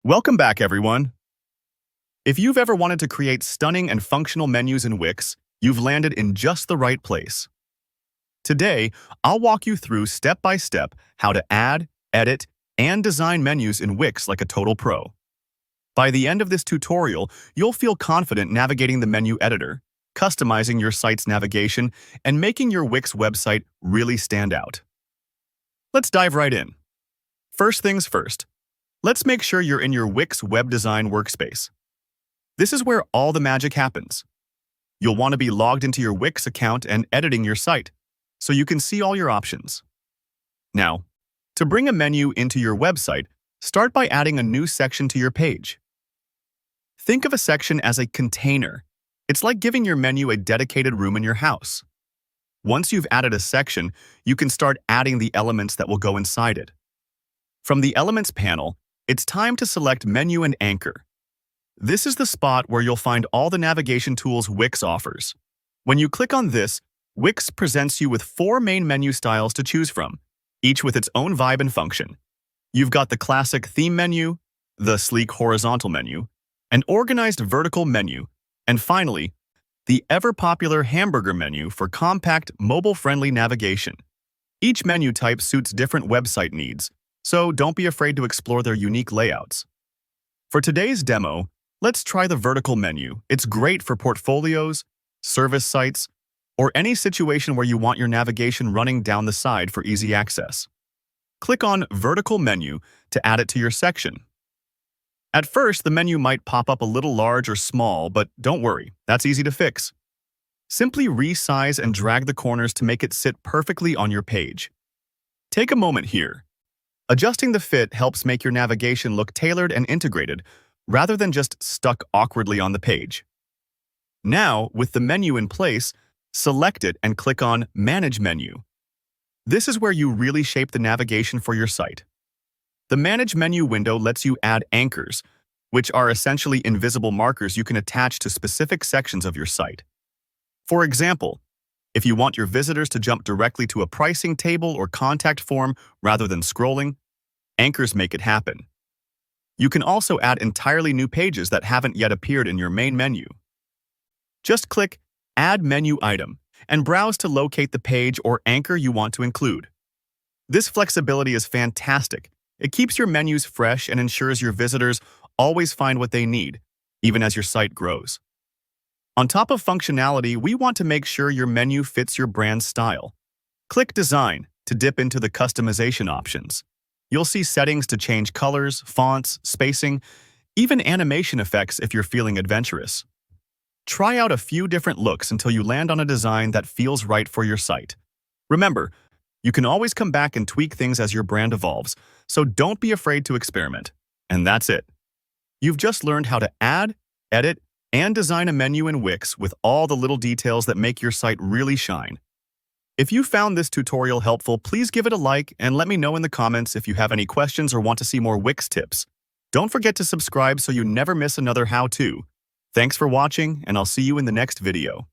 Welcome back, everyone. If you've ever wanted to create stunning and functional menus in Wix, you've landed in just the right place. Today, I'll walk you through step-by-step how to add, edit, and design menus in Wix like a total pro. By the end of this tutorial, you'll feel confident navigating the menu editor, customizing your site's navigation, and making your Wix website really stand out. Let's dive right in. First things first, let's make sure you're in your Wix web design workspace. This is where all the magic happens. You'll want to be logged into your Wix account and editing your site, so you can see all your options. Now, to bring a menu into your website, start by adding a new section to your page. Think of a section as a container. It's like giving your menu a dedicated room in your house. Once you've added a section, you can start adding the elements that will go inside it. From the Elements panel, it's time to select Menu and Anchor. This is the spot where you'll find all the navigation tools Wix offers. When you click on this, Wix presents you with 4 main menu styles to choose from, each with its own vibe and function. You've got the classic theme menu, the sleek horizontal menu, an organized vertical menu, and finally, the ever-popular hamburger menu for compact, mobile-friendly navigation. Each menu type suits different website needs, so don't be afraid to explore their unique layouts. For today's demo, let's try the vertical menu. It's great for portfolios, service sites, or any situation where you want your navigation running down the side for easy access. Click on Vertical Menu to add it to your section. At first, the menu might pop up a little large or small, but don't worry, that's easy to fix. Simply resize and drag the corners to make it sit perfectly on your page. Take a moment here. Adjusting the fit helps make your navigation look tailored and integrated, rather than just stuck awkwardly on the page. Now, with the menu in place, select it and click on Manage Menu. This is where you really shape the navigation for your site. The Manage Menu window lets you add anchors, which are essentially invisible markers you can attach to specific sections of your site. For example, if you want your visitors to jump directly to a pricing table or contact form rather than scrolling, anchors make it happen. You can also add entirely new pages that haven't yet appeared in your main menu. Just click Add Menu Item and browse to locate the page or anchor you want to include. This flexibility is fantastic. It keeps your menus fresh and ensures your visitors always find what they need, even as your site grows. On top of functionality, we want to make sure your menu fits your brand's style. Click Design to dip into the customization options. You'll see settings to change colors, fonts, spacing, even animation effects if you're feeling adventurous. Try out a few different looks until you land on a design that feels right for your site. Remember, you can always come back and tweak things as your brand evolves, so don't be afraid to experiment. And that's it. You've just learned how to add, edit, and design a menu in Wix with all the little details that make your site really shine. If you found this tutorial helpful, please give it a like and let me know in the comments if you have any questions or want to see more Wix tips. Don't forget to subscribe so you never miss another how-to. Thanks for watching, and I'll see you in the next video.